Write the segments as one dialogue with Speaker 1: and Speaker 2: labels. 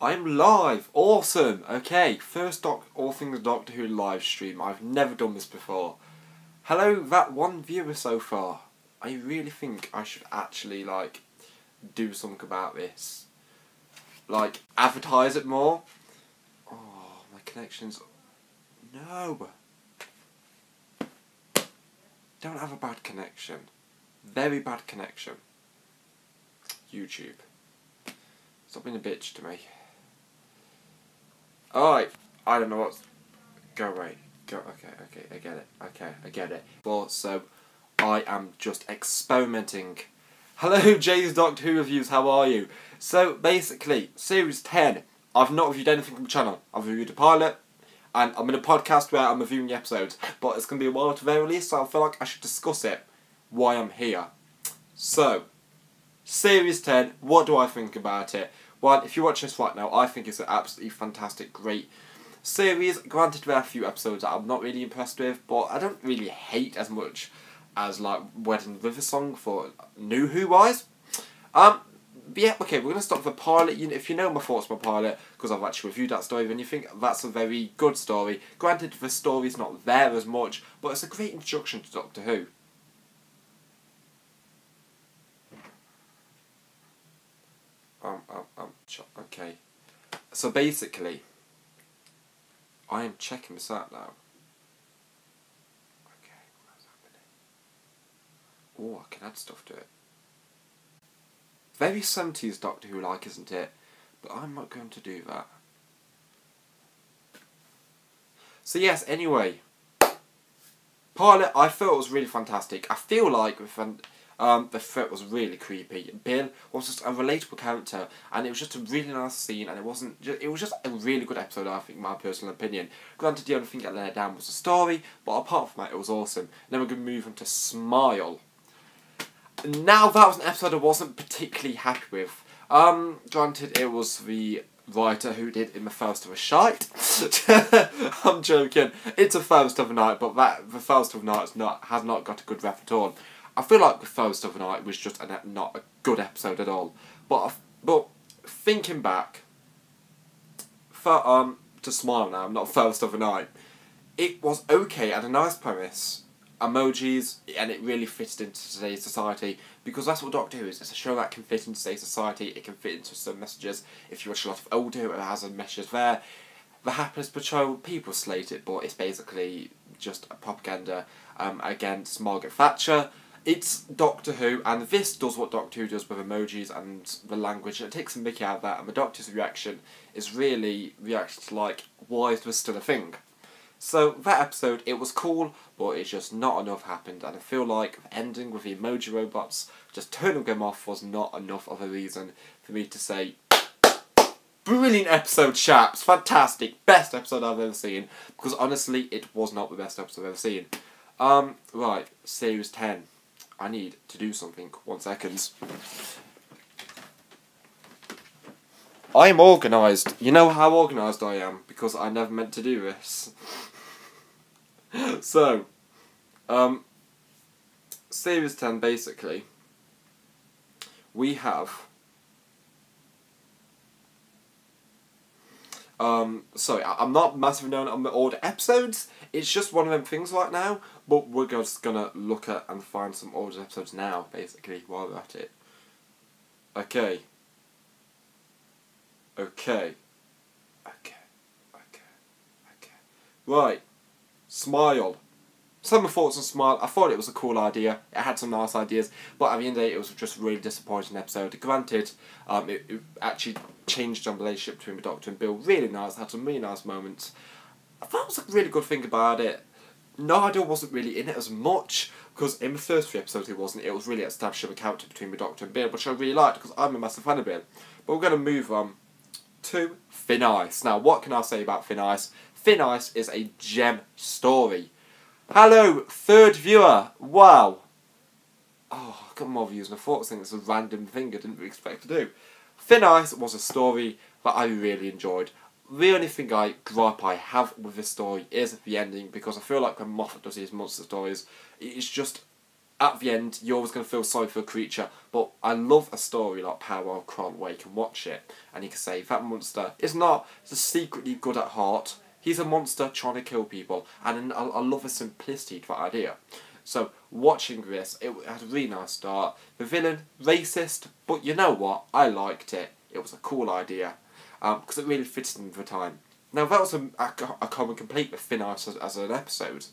Speaker 1: I'm live! Awesome! Okay, first All Things Doctor Who live stream. I've never done this before. Hello, that one viewer so far. I really think I should actually, do something about this. Advertise it more. Oh, my connection's... No! Don't have a bad connection. Very bad connection. YouTube. Stop being a bitch to me. Alright, I don't know what's... Go away. Go, okay, I get it. Okay, I get it. Well, so, I am just experimenting. Hello, Jay's Doctor Who Reviews, how are you? So, basically, Series 10, I've not reviewed anything from the channel. I've reviewed a pilot, and I'm in a podcast where I'm reviewing the episodes, but it's going to be a while to their release, so I feel like I should discuss it, why I'm here. So, Series 10, what do I think about it? Well, if you're watching this right now, I think it's an absolutely fantastic, great series. Granted, there are a few episodes that I'm not really impressed with, but I don't really hate as much as, Wedding River Song for New Who-wise. Yeah, okay, we're going to start with the pilot. If you know my thoughts on my pilot, because I've actually reviewed that story, then you think that's a very good story. Granted, the story's not there as much, but it's a great introduction to Doctor Who. Okay. So basically, I am checking this out now. Okay, what's happening? Oh, I can add stuff to it. Very 70s Doctor Who like, isn't it? But I'm not going to do that. So yes, anyway. Pilot, I thought it was really fantastic. I feel like the threat was really creepy. Bill was just a relatable character, and it was just a really nice scene, and it was just a really good episode, I think, in my personal opinion. Granted, the only thing that let it down was the story, but apart from that, it was awesome. Then we're going to move on to Smile. Now, that was an episode I wasn't particularly happy with. Granted, it was the writer who did In the First of a Shite. I'm joking. It's a First of a Night, but the First of a Night has not got a good rep at all. I feel like the First of the Night was just not a good episode at all. But thinking back, to Smile now, not First of the Night, it was okay, had a nice premise, emojis, and it really fitted into today's society, because that's what Doctor Who is. It's a show that can fit into today's society, it can fit into some messages. If you watch a lot of old Who, it has a message there. The Happiness Patrol, people slate it, but it's basically just a propaganda against Margaret Thatcher. It's Doctor Who, and this does what Doctor Who does with emojis and the language, and it takes a mickey out of that, and the Doctor's reaction is really reaction to, why is this still a thing? So, that episode, it was cool, but it's just not enough happened, and I feel like the ending with the emoji robots, just turning them off, was not enough of a reason for me to say, brilliant episode, chaps, fantastic, best episode I've ever seen, because honestly, it was not the best episode I've ever seen. Right, Series 10. I need to do something. 1 second. I'm organised. You know how organised I am, because I never meant to do this. So, Series 10, basically, we have... sorry, I'm not massively known on the older episodes. It's just one of them things right now. But we're just gonna look at and find some older episodes now, basically, while we're at it. Okay. Right. Smile. Some of my thoughts on Smile. I thought it was a cool idea. It had some nice ideas, but at the end of the day, it was just a really disappointing episode. Granted, it actually changed the relationship between the Doctor and Bill. Really nice. Had some really nice moments. I thought it was a really good thing about it. Nada wasn't really in it as much, because in the first 3 episodes it wasn't. It was really establishing the character between the Doctor and Bill, which I really liked, because I'm a massive fan of Bill. But we're going to move on to Thin Ice. Now, what can I say about Thin Ice? Thin Ice is a gem story. Hello, third viewer. Wow. Oh, I've got more views than I thought. I think it's a random thing I didn't really expect to do. Thin Ice was a story that I really enjoyed. The only thing gripe I have with this story is the ending, because I feel like when Moffat does these monster stories, it's just at the end, you're always going to feel sorry for a creature. But I love a story like Power of Kron where you can watch it and you can say, that monster is not just secretly good at heart. He's a monster trying to kill people. And I love the simplicity to that idea. So, watching this, it had a really nice start. The villain, racist, but you know what? I liked it. It was a cool idea. Because it really fits in with the time. Now, that was a common complaint with Thin Ice as an episode.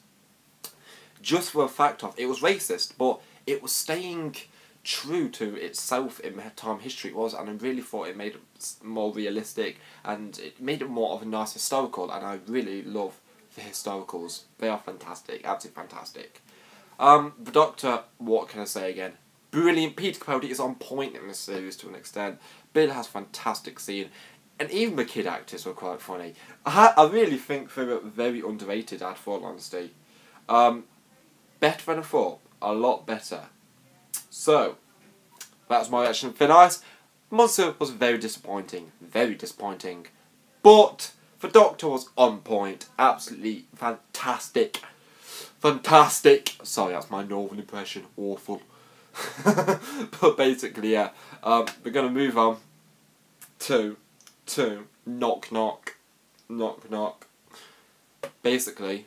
Speaker 1: Just for the fact of, it was racist, but it was staying true to itself in the time history it was, and I really thought it made it more realistic, and it made it more of a nice historical, and I really love the historicals. They are fantastic, absolutely fantastic. The Doctor, what can I say again? Brilliant. Peter Capaldi is on point in this series to an extent. Bill has fantastic scene, and even the kid actors were quite funny. I really think they were very underrated, at full honesty. Better than I thought. A lot better. So, that was my reaction to Thin Ice. Monster was very disappointing. Very disappointing. But the Doctor was on point. Absolutely fantastic. Fantastic. Sorry, that's my northern impression. Awful. But basically, yeah. We're going to move on to Knock Knock. Knock Knock. Basically,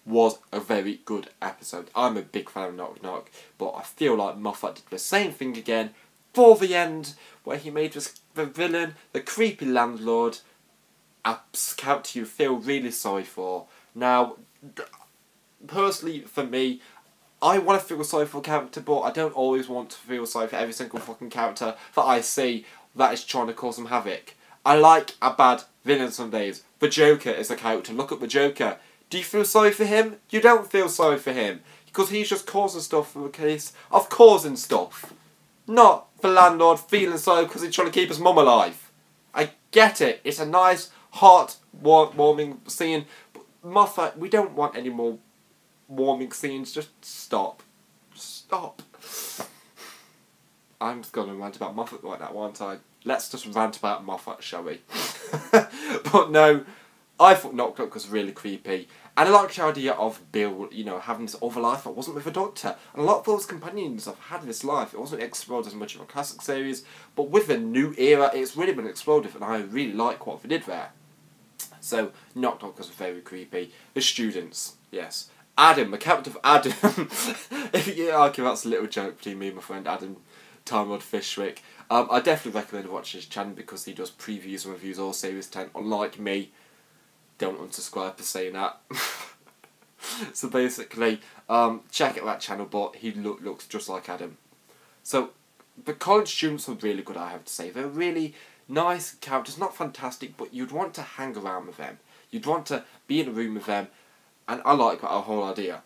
Speaker 1: was a very good episode. I'm a big fan of Knock Knock, but I feel like Moffat did the same thing again for the end, where he made the villain, the creepy landlord, a character you feel really sorry for. Now, personally, for me, I want to feel sorry for a character, but I don't always want to feel sorry for every single fucking character that I see that is trying to cause some havoc. I like a bad villain some days. The Joker is a character. Look at the Joker. Do you feel sorry for him? You don't feel sorry for him. Because he's just causing stuff for the case of causing stuff. Not the landlord feeling sorry because he's trying to keep his mum alive. I get it. It's a nice, heart-warming scene. But Moffat, we don't want any more warming scenes. Just stop. Stop. I'm just going to rant about Moffat right now, aren't I? Let's just rant about Moffat, shall we? But no, I thought Knock Knock was really creepy. And I liked the idea of Bill, you know, having this other life that wasn't with the Doctor. And a lot of those companions have had this life. It wasn't explored as much of a classic series, but with the new era, it's really been explored, and I really like what they did there. So, Knock Knock was very creepy. The students, yes. Adam, the character of Adam. Okay, that's a little joke between me and my friend Adam, Time Lord Fishwick. I definitely recommend watching his channel because he does previews and reviews all Series 10, unlike me. Don't unsubscribe for saying that. So basically, check out that channel, but he looks just like Adam. So, the college students were really good, I have to say. They're really nice characters, not fantastic, but you'd want to hang around with them. You'd want to be in a room with them, and I like our whole idea.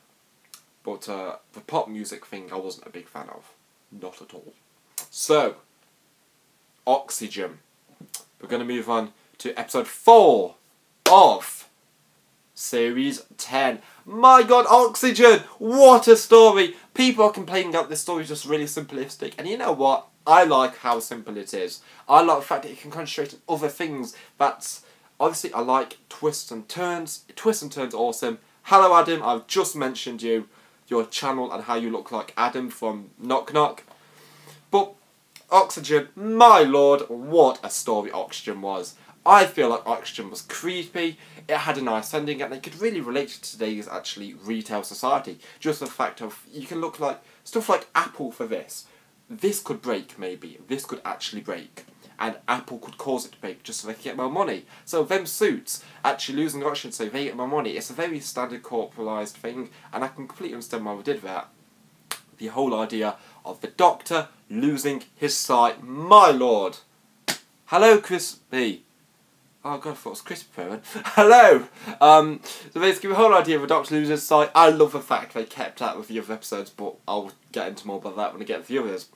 Speaker 1: But the pop music thing I wasn't a big fan of. Not at all. So, Oxygen. We're going to move on to episode 4 of Series 10. My god, Oxygen! What a story! People are complaining that this story is just really simplistic, and you know what? I like how simple it is. I like the fact that it can concentrate on other things. That's obviously, I like twists and turns. Twists and turns are awesome. Hello Adam, I've just mentioned you, your channel and how you look like Adam from Knock Knock. But Oxygen, my lord, what a story Oxygen was. I feel like Oxygen was creepy, it had a nice ending, and it could really relate to today's actually retail society. Just the fact of, you can look like, stuff like Apple for this. This could break maybe, this could actually break. And Apple could cause it to break just so they can get more money. So them suits actually losing Oxygen so they get more money. It's a very standard corporalised thing, and I can completely understand why we did that. The whole idea of the Doctor losing his sight, my lord. Hello, Chris B. Oh god, I thought it was Chris Perrin. Hello! So basically the whole idea of the Doctor losing his sight, I love the fact they kept that with the other episodes, but I'll get into more about that when I get to the others.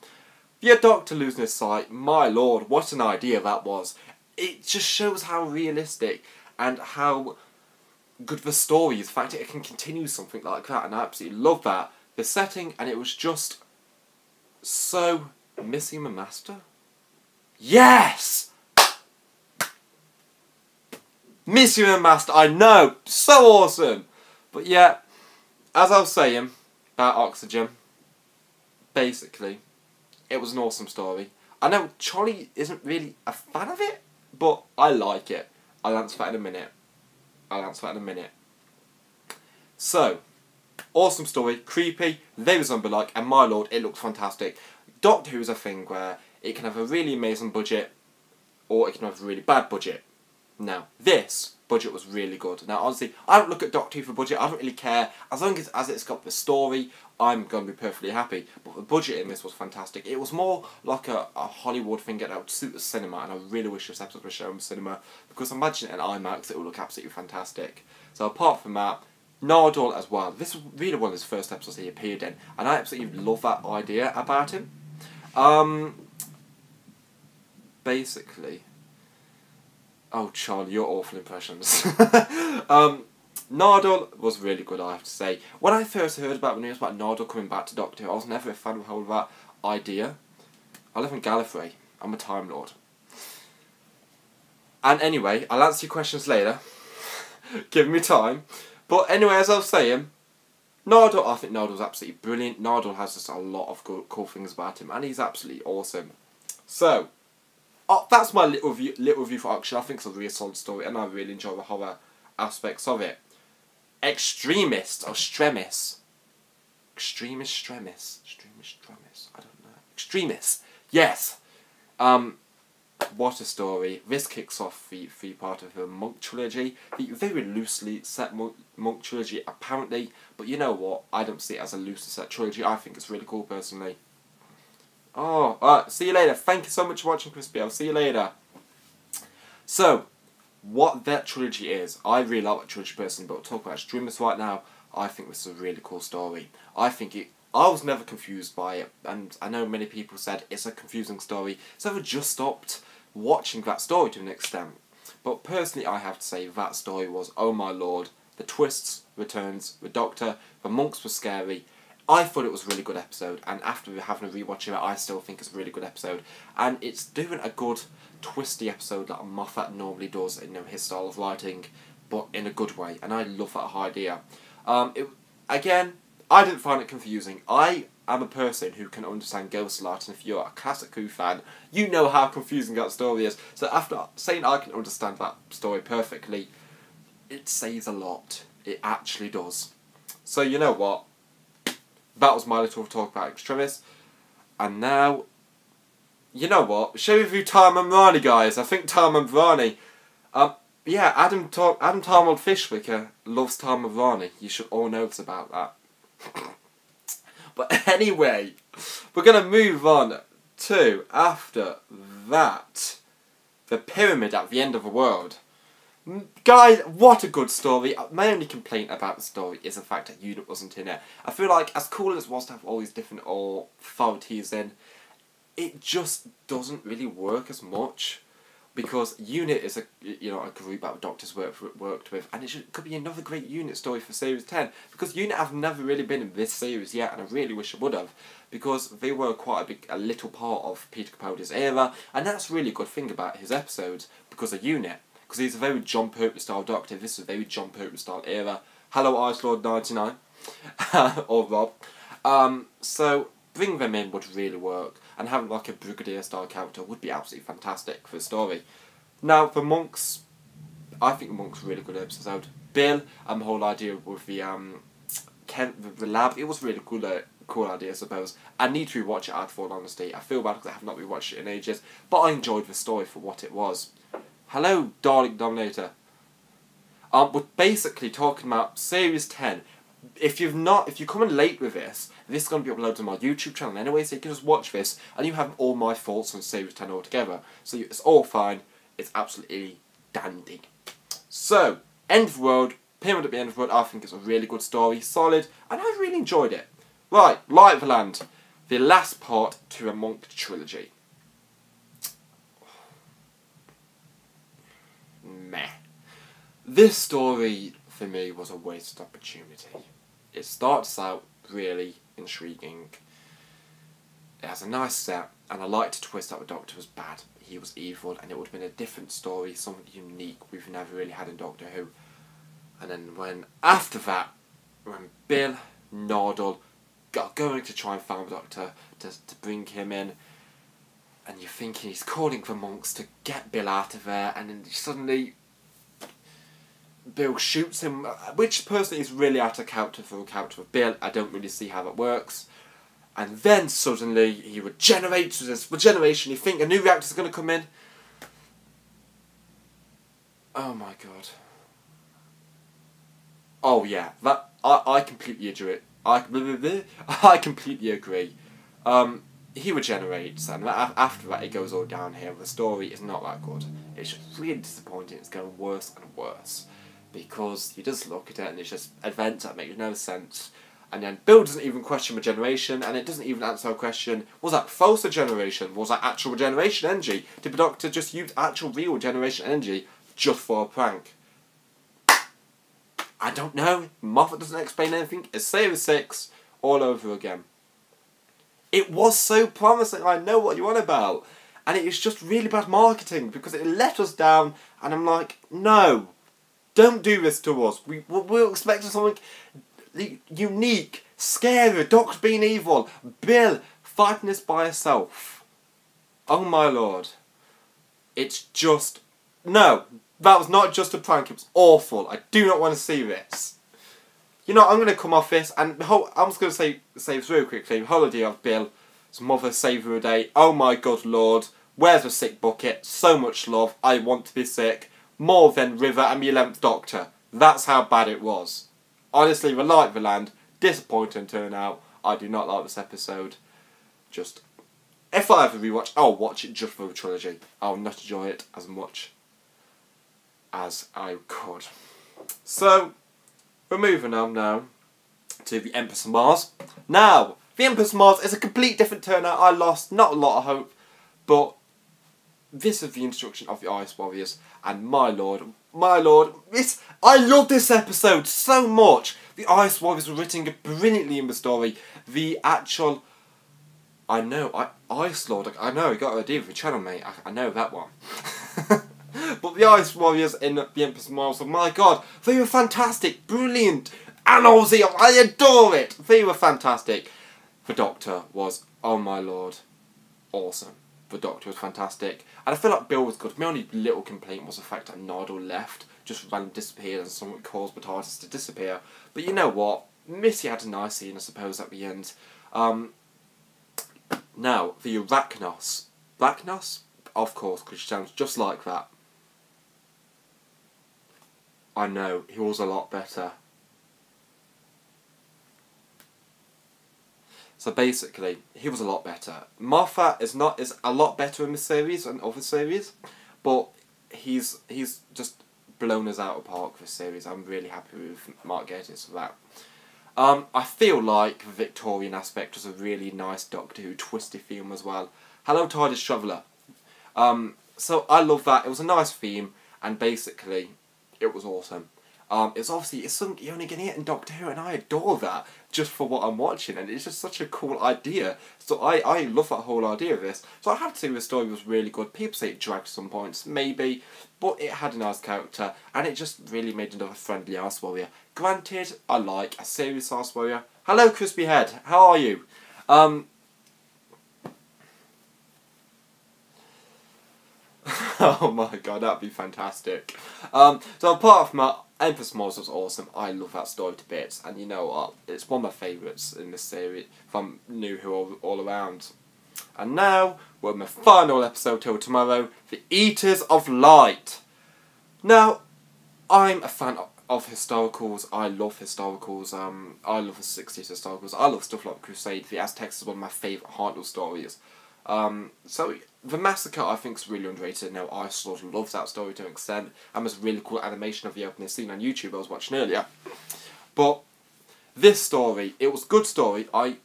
Speaker 1: The Doctor losing his sight, my lord, what an idea that was. It just shows how realistic and how good the story is. The fact that it can continue something like that, and I absolutely love that. The setting, and it was just so missing the master. Yes! Missing the master, I know, so awesome. But yeah, as I was saying, about oxygen. Basically, it was an awesome story. I know Charlie isn't really a fan of it, but I like it. I'll answer that in a minute. So, awesome story, creepy, very zombie-like, and my lord, it looks fantastic. Doctor Who is a thing where it can have a really amazing budget, or it can have a really bad budget. Now, this budget was really good. Now, honestly, I don't look at Doctor Who for budget, I don't really care. As long as it's got the story, I'm going to be perfectly happy. But the budget in this was fantastic. It was more like a Hollywood thing that would suit the cinema, and I really wish this episode was shown in the cinema, because imagine it in IMAX, it would look absolutely fantastic. So apart from that, Nardole as well. This was really one of his first episodes he appeared in, and I absolutely love that idea about him. Basically... Oh, Charlie, your awful impressions. Nardole was really good, I have to say. When I first heard about the news about Nardole coming back to Doctor Who, I was never a fan of the whole of that idea. I live in Gallifrey. I'm a Time Lord. And anyway, I'll answer your questions later. Give me time. But anyway, as I was saying, Nardole, I think Nardole's absolutely brilliant. Nardole has just a lot of cool things about him, and he's absolutely awesome. So, that's my little review for Oxygen. I think it's a really solid story, and I really enjoy the horror aspects of it. Extremist, or Extremist, I don't know. Extremist, yes. What a story. This kicks off the part of the Monk trilogy, the very loosely set Monk trilogy apparently, but you know what, I don't see it as a loosely set trilogy. I think it's really cool personally. Oh, alright, see you later. Thank you so much for watching, Crispy. I'll see you later. So, what that trilogy is, I really like that trilogy personally, but we'll talk about Extremis right now. I think this is a really cool story. I was never confused by it, and I know many people said it's a confusing story, so I just stopped watching that story to an extent. But personally, I have to say that story was, oh my lord, the twists, returns, the Doctor, the monks were scary. I thought it was a really good episode, and after having a rewatch of it, I still think it's a really good episode. And it's doing a good, twisty episode like Moffat normally does in his style of writing, but in a good way, and I love that idea. Again, I didn't find it confusing. I am a person who can understand ghost light, and if you're a classic Who fan, you know how confusing that story is. So after saying I can understand that story perfectly, it says a lot. It actually does. So you know what? That was my little talk about Extremis. And now, you know what? Shall we review Time and Rani, guys? I think Time and Rani. Yeah, Adam Tarmold Fishwicker loves Time and Rani. You should all know about that. But anyway, we're going to move on to, after that, the pyramid at the end of the world. Guys, what a good story. My only complaint about the story is the fact that Unit wasn't in it. I feel like, as cool as it was to have all these different authorities in, it just doesn't really work as much. Because Unit is a group that the Doctor's worked with, and it could be another great Unit story for Series 10. Because Unit have never really been in this series yet, and I really wish I would have. Because they were quite a little part of Peter Capaldi's era, and that's a really good thing about his episodes, because of Unit. Because he's a very John Pertwee style Doctor. This is a very John Pertwee style era. Hello, Ice Lord 99. Or Rob. So, bringing them in would really work. And having like a Brigadier style character would be absolutely fantastic for the story. Now, for Monks, I think the Monks were a really good episode. Bill, and the whole idea with the lab, it was a really cool idea, I suppose. I need to rewatch it out for all honesty. I feel bad because I have not rewatched it in ages. But I enjoyed the story for what it was. Hello, Dalek Dominator. We're basically talking about Series 10. If you're coming late with this is going to be uploaded on my YouTube channel anyway, so you can just watch this, and you have all my thoughts on Series 10 altogether. So it's all fine. It's absolutely dandy. So, End of the World, Pyramid at the End of the World, I think it's a really good story, solid, and I really enjoyed it. Right, Light of the Land, the last part to a Monk trilogy. Meh. This story, for me, was a wasted opportunity. It starts out really intriguing. It has a nice set, and I liked the twist that the Doctor was bad. He was evil, and it would have been a different story, something unique we've never really had in Doctor Who. And then after that, when Bill, Nardole, going to try and find the Doctor to bring him in. And you're thinking he's calling for monks to get Bill out of there, and then suddenly Bill shoots him, which personally is really out of character for a character of Bill. I don't really see how that works. And then suddenly he regenerates with his regeneration. You think a new reactor's going to come in. Oh my god. Oh yeah, that I completely agree. I completely agree. He regenerates, and after that it goes all downhill. The story is not that good. It's just really disappointing. It's going worse and worse because you just look at it and it's just events that make no sense. And then Bill doesn't even question regeneration, and it doesn't even answer a question: was that false regeneration? Was that actual regeneration energy? Did the Doctor just use actual real regeneration energy just for a prank? I don't know. Moffat doesn't explain anything. It's Series 6 all over again. It was so promising, I know what you're on about. And it is just really bad marketing because it let us down, and I'm like, no, don't do this to us. We're expecting something unique, scary, Doctor being evil, Bill fighting this by herself. Oh my lord. It's just... No, that was not just a prank, it was awful. I do not want to see this. You know, I'm going to come off this, and I'm just going to say this really quickly. The whole idea of Bill's mother saved her a day. Oh my good lord, where's the sick bucket? So much love, I want to be sick. More than River and the 11th Doctor. That's how bad it was. Honestly, the light of the land, disappointing turnout. I do not like this episode. Just, if I ever rewatch, I'll watch it just for the trilogy. I'll not enjoy it as much as I could. So, we're moving on now to the Empress of Mars. Now, the Empress of Mars is a complete different turnout. I lost not a lot of hope, but this is the introduction of the Ice Warriors, and my lord, I love this episode so much. The Ice Warriors were written brilliantly in the story. The actual, Ice Lord, I know, I got an idea for the channel, mate. I know that one. But the Ice Warriors in the Empress of Mars, oh my god, they were fantastic, brilliant, and I adore it. They were fantastic. The Doctor was, oh my lord, awesome. The Doctor was fantastic. And I feel like Bill was good. My only little complaint was the fact that Nardole left, just randomly disappeared, and someone caused the TARDIS to disappear. But you know what? Missy had a nice scene, I suppose, at the end. Now, the Arachnos. Arachnos? Of course, because she sounds just like that. I know, he was a lot better. So basically, he was a lot better. Moffat is a lot better in this series and other series, but he's just blown us out of the park this series. I'm really happy with Mark Gatiss for that. I feel like the Victorian aspect was a really nice Doctor Who twisty theme as well. Hello TARDIS Traveller. So I love that. It was a nice theme, and basically, it was awesome. It's something you're only getting it in Doctor Who, and I adore that just for what I'm watching, and it's just such a cool idea. So I love that whole idea of this. So I have to say the story was really good. People say it dragged some points, maybe, but it had a nice character, and it just really made another friendly Ice Warrior. Granted, I like a serious Ice Warrior. Hello, Crispy Head. How are you? Oh my god, that'd be fantastic. So apart from that, Empress Mars was awesome. I love that story to bits, and you know what? It's one of my favourites in this series from New Who all around. And now, we're in my final episode till tomorrow, The Eaters of Light. Now, I'm a fan of historicals. I love historicals. I love the 60s historicals. I love stuff like Crusade. The Aztecs is one of my favourite Hartnell stories. So the Massacre I think is really underrated. Now I sort of love that story to an extent, and there's a really cool animation of the opening scene on YouTube I was watching earlier. But this story, it was a good story. I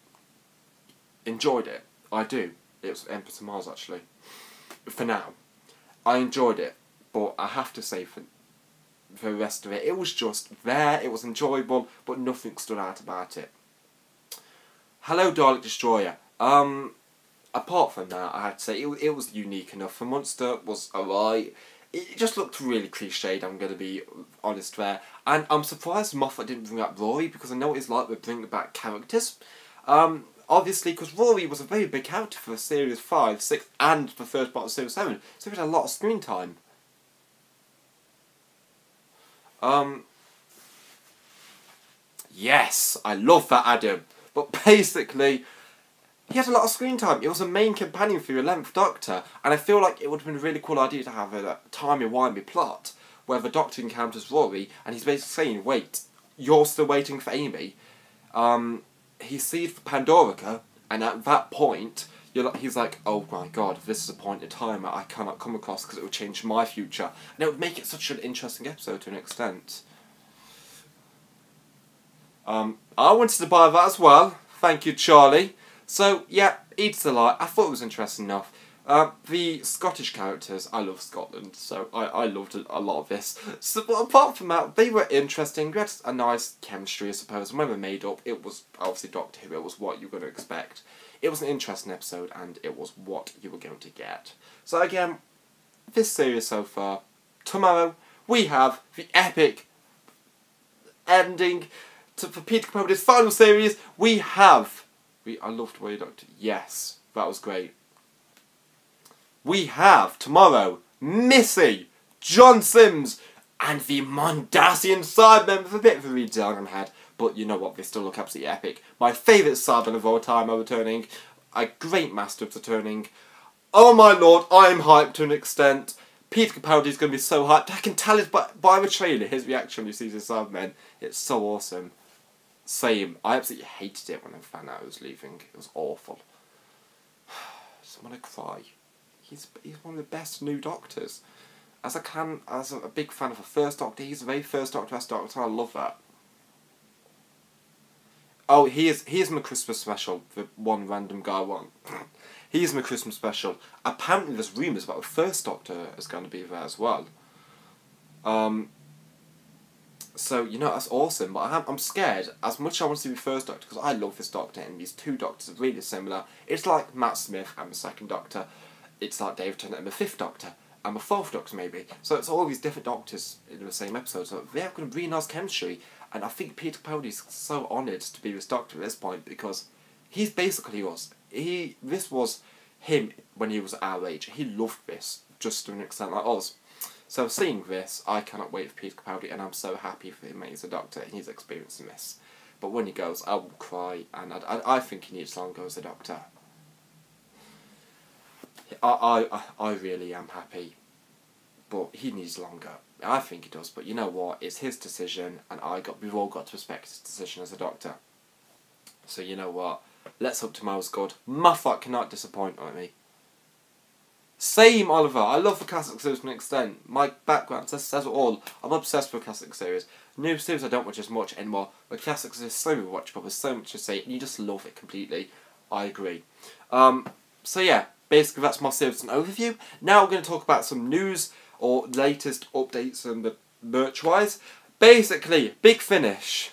Speaker 1: enjoyed it. I do. It was Empress of Mars actually. For now, I enjoyed it, but I have to say for the rest of it, it was just there. It was enjoyable, but nothing stood out about it. Hello, Dalek Destroyer. Apart from that, I had to say, it was unique enough. The monster was alright. It just looked really cliched, I'm going to be honest there. And I'm surprised Moffat didn't bring up Rory, because I know what it's like with bringing back characters. Obviously, because Rory was a very big character for Series 5, 6, and the first part of Series 7, so he had a lot of screen time. Yes, I love that Adam. But basically, he had a lot of screen time. He was a main companion for your 11th Doctor, and I feel like it would have been a really cool idea to have a timey-wimey plot where the Doctor encounters Rory, and he's basically saying, wait, you're still waiting for Amy? He sees Pandorica, and at that point, he's like, oh my god, this is a point in time that I cannot come across because it will change my future. And it would make it such an interesting episode to an extent. I wanted to buy that as well. Thank you, Charlie. So, yeah, Eats the Light. I thought it was interesting enough. The Scottish characters, I love Scotland, so I loved a lot of this. So, but apart from that, they were interesting. We had a nice chemistry, I suppose. And when they were made up, it was obviously Doctor Who. It was what you were going to expect. It was an interesting episode, and it was what you were going to get. So again, this series so far. Tomorrow, we have the epic ending for Peter Capaldi's final series. I loved Way Doctor. Yes, that was great. We have, tomorrow, Missy, John Sims, and the Mondasian Cybermen with a bit of a redesign on head. But you know what, they still look absolutely epic. My favourite Cybermen of all time are returning. A great master is returning. Oh my lord, I'm hyped to an extent. Peter Capaldi's going to be so hyped. I can tell it by the trailer, his reaction when he sees the Cybermen. It's so awesome. Same. I absolutely hated it when I found out I was leaving. It was awful. I just want to cry. He's one of the best new Doctors. As a big fan of the first Doctor, he's the very first Doctor, best Doctor. I love that. Oh, he is my Christmas special. The one random guy one. He is my Christmas special. Apparently, there's rumours about the first Doctor is going to be there as well. So, you know, that's awesome, but I'm scared, as much as I want to see the first Doctor, because I love this Doctor, and these two Doctors are really similar. It's like Matt Smith and the second Doctor. It's like David Tennant and the fifth Doctor, and the fourth Doctor, maybe. So it's all these different Doctors in the same episode, so they have got a really nice chemistry, and I think Peter Capaldi's so honoured to be this Doctor at this point, because he's basically us. This was him when he was our age. He loved this, just to an extent like us. So seeing this, I cannot wait for Peter Capaldi, and I'm so happy for him he's a Doctor and he's experiencing this. But when he goes, I will cry, and I think he needs longer as a Doctor. I really am happy, but he needs longer. I think he does, but you know what? It's his decision, and we've all got to respect his decision as a Doctor. So you know what? Let's hope tomorrow's good. Moffat cannot disappoint me. Same, Oliver. I love the classic series to an extent. My background says it all. I'm obsessed with the classic series. New series I don't watch as much anymore. The classic series is so rewatchable. There's so much to say, and you just love it completely. I agree. So yeah, basically that's my series and overview. Now we're going to talk about some news or latest updates and the merch-wise. Basically, big finish.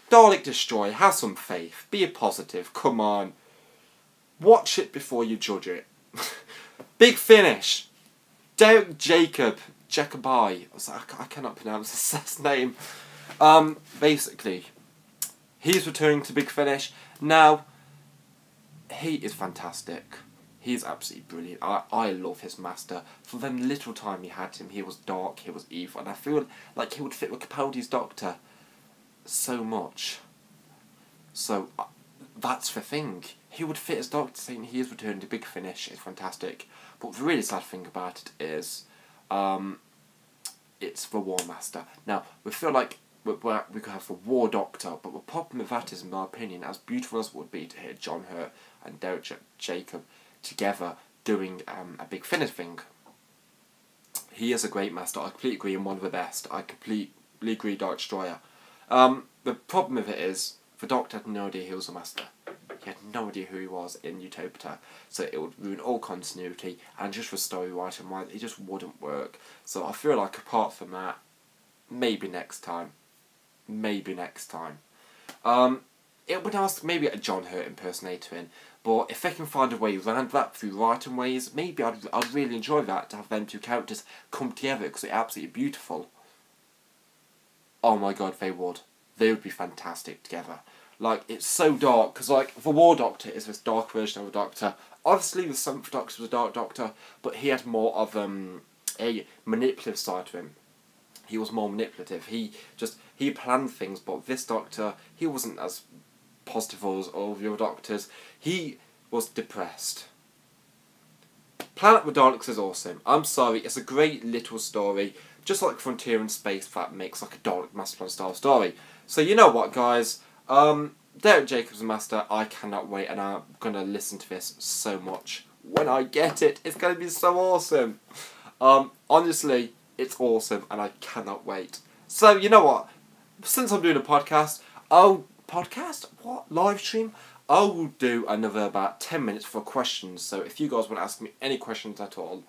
Speaker 1: Dalek Destroy. Have some faith. Be a positive. Come on. Watch it before you judge it. Big finish. Derek Jacobi. I cannot pronounce his last name. Basically, he's returning to Big Finish. Now, he is fantastic. He's absolutely brilliant. I love his master. For the little time he had him, he was dark, he was evil, and I feel like he would fit with Capaldi's Doctor so much. So, that's the thing. He would fit as Doctor, saying he is returning to Big Finish. It's fantastic. But the really sad thing about it is, it's the War Master. Now, we feel like we could have the War Doctor, but the problem with that is, in my opinion, as beautiful as it would be to hear John Hurt and Derek Jacob together doing a Big Finish thing. He is a great master. I completely agree, and one of the best. I completely agree, Dark Destroyer. The problem with it is, the Doctor had no idea he was a master. He had no idea who he was in Utopia, so it would ruin all continuity, and just for story writing, it just wouldn't work. So I feel like apart from that, maybe next time. Maybe next time. It would ask maybe a John Hurt impersonator in, but if they can find a way around that through writing ways, maybe I'd really enjoy that, to have them two characters come together, because they're absolutely beautiful. Oh my god, they would. They would be fantastic together. Like, it's so dark, because, like, the War Doctor is this dark version of the Doctor. Obviously, the 7th Doctor was a dark Doctor, but he had more of a manipulative side to him. He was more manipulative. He planned things, but this Doctor, he wasn't as positive as all the other Doctors. He was depressed. Planet of the Daleks is awesome. I'm sorry, it's a great little story, just like Frontier in Space, that makes like a Dalek Master Plan style story. So you know what, guys? Derek Jacobs Master, I cannot wait, and I'm gonna listen to this so much when I get it. It's gonna be so awesome. Honestly, it's awesome, and I cannot wait. So you know what? Since I'm doing a podcast, live stream? I will do another about 10 minutes for questions. So if you guys want to ask me any questions at all,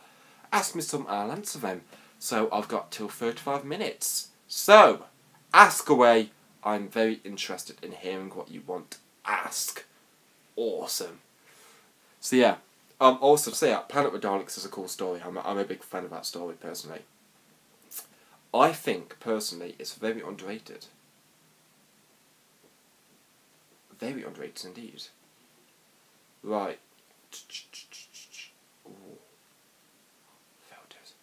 Speaker 1: ask me some and I'll answer them. So I've got till 35 minutes. So ask away. I'm very interested in hearing what you want to ask. Awesome. So yeah. Also, so yeah, Planet of the Daleks is a cool story. I'm a big fan of that story personally. I think personally it's very underrated. Very underrated indeed. Right. Ooh. Felt it.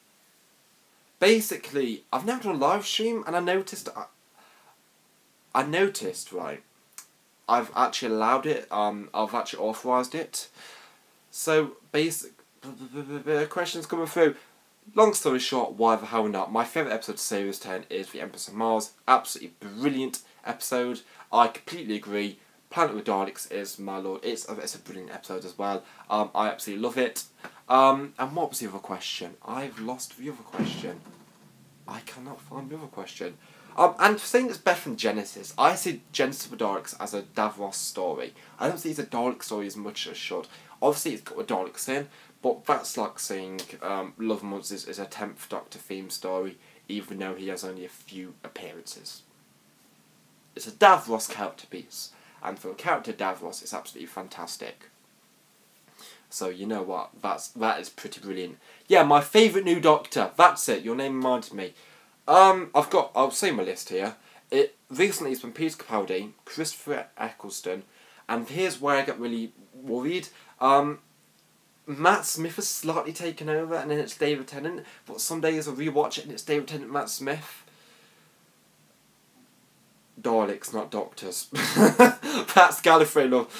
Speaker 1: Basically, I've now done a live stream, and I noticed, right, I've actually allowed it, I've actually authorised it. So, questions coming through. Long story short, why the hell not? My favourite episode of Series 10 is The Empress of Mars. Absolutely brilliant episode. I completely agree. Planet of the Daleks is, my lord, it's a brilliant episode as well. I absolutely love it. And what was the other question? I've lost the other question. I cannot find the other question. And saying it's better than Genesis, I see Genesis of the Daleks as a Davros story. I don't see it as a Dalek story as much as it should. Obviously, it's got a Daleks in, but that's like saying Love and Monsters is a 10th Doctor theme story, even though he has only a few appearances. It's a Davros character piece. And for a character Davros, it's absolutely fantastic. So you know what, that is pretty brilliant. Yeah, my favourite new Doctor. That's it. Your name reminded me. I'll say my list here. Recently it's been Peter Capaldi, Christopher Eccleston, and here's where I get really worried. Matt Smith has slightly taken over, and then it's David Tennant. But some days I rewatch it and it's David Tennant, Matt Smith. Daleks, not Doctors. That's Gallifrey love.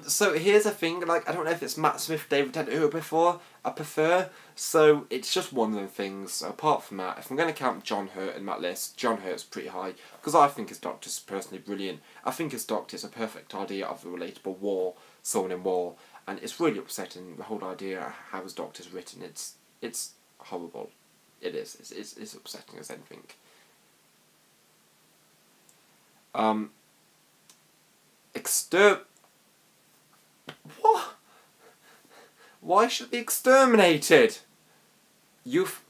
Speaker 1: So here's the thing, like, I don't know if it's Matt Smith, David Tennant, who I prefer. So it's just one of them things. So apart from that, if I'm going to count John Hurt in that list, John Hurt's pretty high, because I think his Doctor's personally brilliant. I think his Doctor's a perfect idea of a relatable war, someone in war, and it's really upsetting, the whole idea of how his Doctor's written. It's horrible. It is. It's upsetting as anything. What? Why should be exterminated?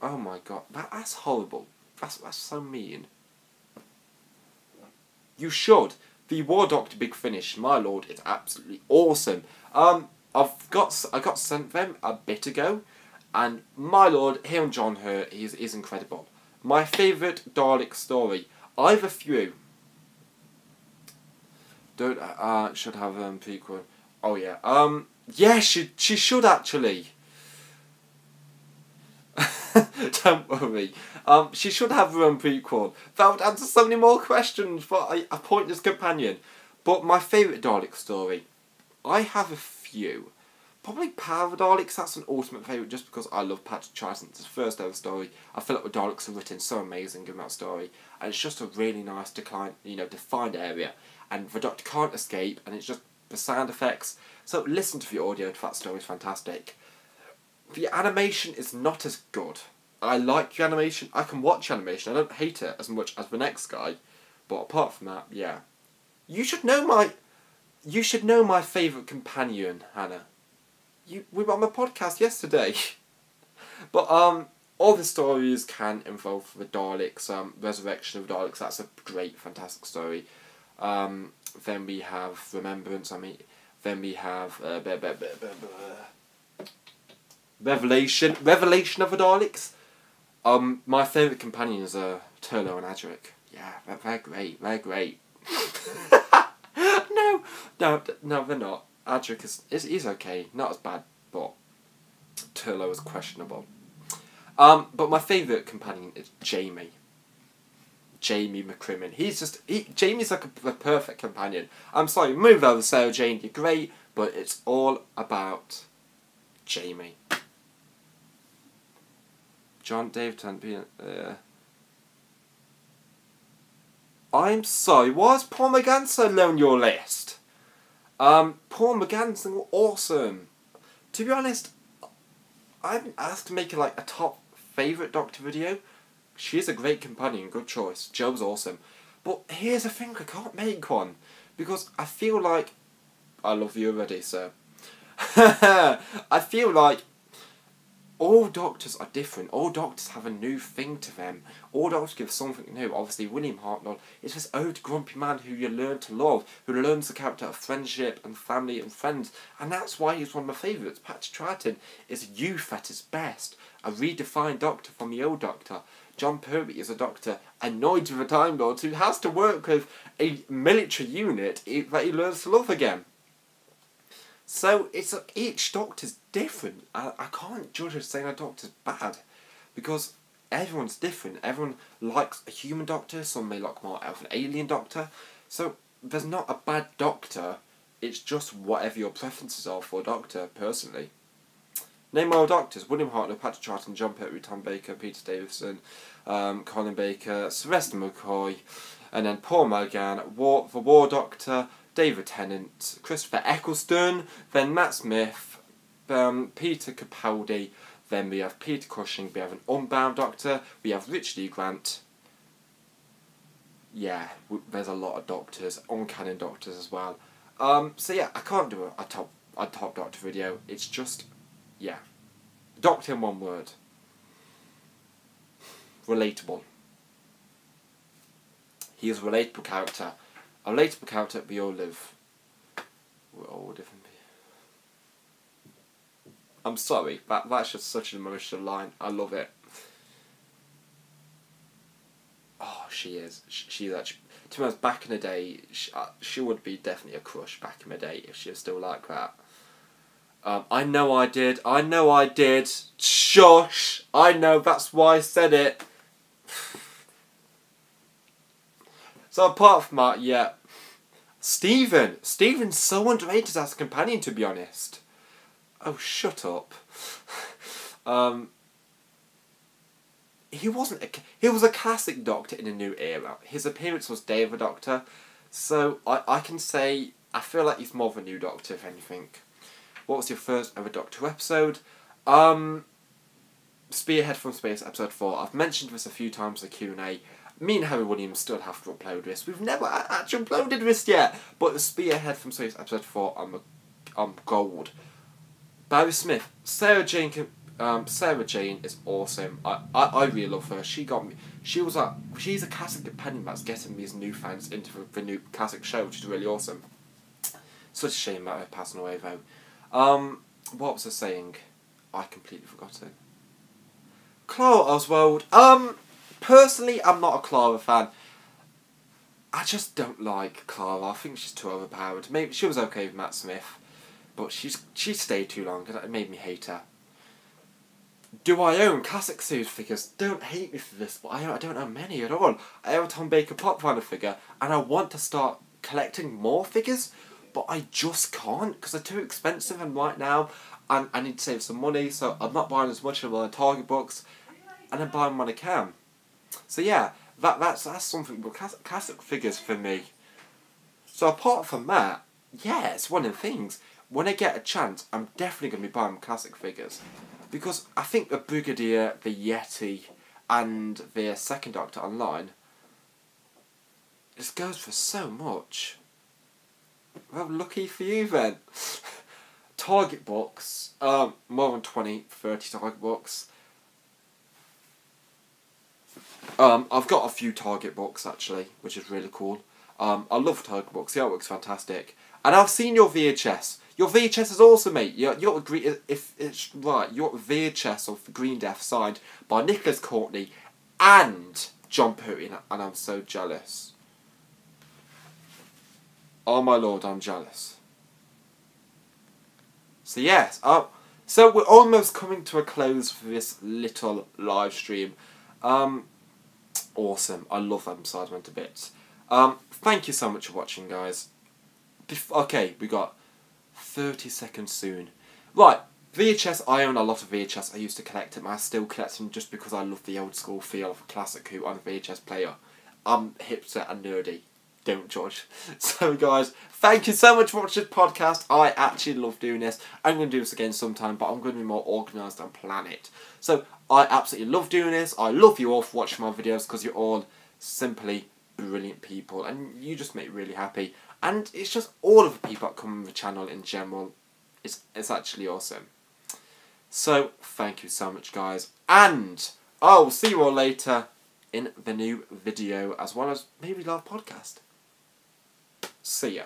Speaker 1: Oh my god, that's horrible. That's so mean. You should. The War Doctor Big Finish, my lord, is absolutely awesome. I got sent them a bit ago, and my lord, here on John Hurt, is incredible. My favourite Dalek story. I have a few. Should have prequel. Oh yeah. Yeah, she should actually. Don't worry. She should have her own prequel. That would answer so many more questions for a pointless companion. But my favourite Dalek story, I have a few. Probably Power of the Daleks. That's an ultimate favourite, just because I love Patrick Troughton's first ever story. I feel like the Daleks are written so amazing in that story, and it's just a really nice defined area. And the Doctor can't escape, and it's just the sound effects. So listen to the audio to that story, it's fantastic. The animation is not as good. I like the animation, I can watch animation, I don't hate it as much as the next guy. But apart from that, yeah. You should know my favourite companion, Hannah. We were on my podcast yesterday. But all the stories can involve the Daleks, Resurrection of the Daleks, that's a great, fantastic story. Then we have Remembrance, then we have Revelation of the Daleks. My favourite companions are Turlo and Adric. Yeah, they're great, they're great. No, they're not. Adric is okay, not as bad, but Turlo is questionable. But my favourite companion is Jamie. Jamie McCrimmon. Jamie's like a perfect companion. I'm sorry, move over, Sarah Jane, you're great, but it's all about Jamie. John David I'm sorry, why is Paul McGann so low on your list? Paul McGann's awesome. To be honest, I've been asked to make a top favourite Doctor video. She is a great companion, good choice. Joe's awesome. But here's the thing, I can't make one. Because I feel like... I love you already, sir. I feel like all Doctors are different. All Doctors have a new thing to them. All Doctors give something new. Obviously, William Hartnell is this old grumpy man who you learn to love, who learns the character of friendship and family and friends, and that's why he's one of my favourites. Patrick Troughton is youth at his best, a redefined Doctor from the old Doctor. John Pertwee is a Doctor annoyed with the Time Lords who has to work with a military unit that he learns to love again. So it's each Doctor's different. I can't judge as saying a Doctor's bad, because everyone's different. Everyone likes a human Doctor, some may like more of an alien Doctor. So there's not a bad Doctor, it's just whatever your preferences are for a Doctor, personally. Name more Doctors: William Hartnell, Patrick Troughton, John Pertwee, Tom Baker, Peter Davison, Colin Baker, Sylvester McCoy, and then Paul McGann, the War Doctor, David Tennant, Christopher Eccleston, then Matt Smith, Peter Capaldi, then we have Peter Cushing, we have an Unbound Doctor, we have Richard E. Grant. Yeah, there's a lot of Doctors, uncanon Doctors as well. So yeah, I can't do a top Doctor video, it's just, yeah. Doctor in one word. Relatable. He is a relatable character. A relatable character, we all live. We're all different people. I'm sorry, that's just such an emotional line. I love it. Oh, she is. She's actually... To be honest, back in the day, she would be definitely a crush back in the day if she was still like that. I know I did. I know I did. Shush! I know, that's why I said it. So apart from that, yeah. Stephen's so underrated as a companion, to be honest. Oh, shut up. He was a classic Doctor in a new era. His appearance was Day of the Doctor. So I can say, I feel like he's more of a new Doctor, if anything. What was your first ever Doctor episode? Spearhead from Space, episode 4. I've mentioned this a few times in the Q&A. Me and Harry Williams still have to upload this. We've never actually uploaded this yet. But the Spearhead from Space, episode 4, I'm gold. Barry Smith. Sarah Jane is awesome. I really love her. She got me. She's a classic companion that's getting these new fans into the new classic show, which is really awesome. Such a shame about her passing away though. What was I saying? I completely forgot it. Clara Oswald. Personally, I'm not a Clara fan. I just don't like Clara. I think she's too overpowered. Maybe she was okay with Matt Smith, but she stayed too long and it made me hate her. Do I own classic series figures? Don't hate me for this, but I don't own many at all. I own a Tom Baker Popfinder figure, and I want to start collecting more figures, but I just can't because they're too expensive. And right now, I need to save some money, so I'm not buying as much of my Target books, and I'm buying when I can. So yeah, that's something with classic figures for me. So apart from that, yeah, it's one of the things. When I get a chance, I'm definitely going to be buying classic figures. Because I think the Brigadier, the Yeti, and the Second Doctor Online, just goes for so much. Well, lucky for you then. Target books, more than 20, 30 Target books. I've got a few Target books actually, which is really cool. I love Target books, the artwork's fantastic. And I've seen your VHS. Your VHS is awesome, mate. You're agree if it's right. Your VHS of Green Death signed by Nicholas Courtney and John Pertwee, and I'm so jealous. Oh my lord, I'm jealous. So yes, so we're almost coming to a close for this little live stream. Awesome. I love them Sidemen to bits. Thank you so much for watching, guys. Okay, we got 30 seconds soon. Right, VHS, I own a lot of VHS. I used to collect them. I still collect them just because I love the old school feel of a classic Who on a VHS player. I'm hipster and nerdy. Don't judge. So guys, thank you so much for watching the podcast. I actually love doing this. I'm going to do this again sometime, but I'm going to be more organised and plan it. So I absolutely love doing this. I love you all for watching my videos because you're all simply brilliant people and you just make me really happy. And it's just all of the people that come on the channel in general. It's actually awesome. So thank you so much, guys. And I'll see you all later in the new video as well as maybe live podcast. See ya.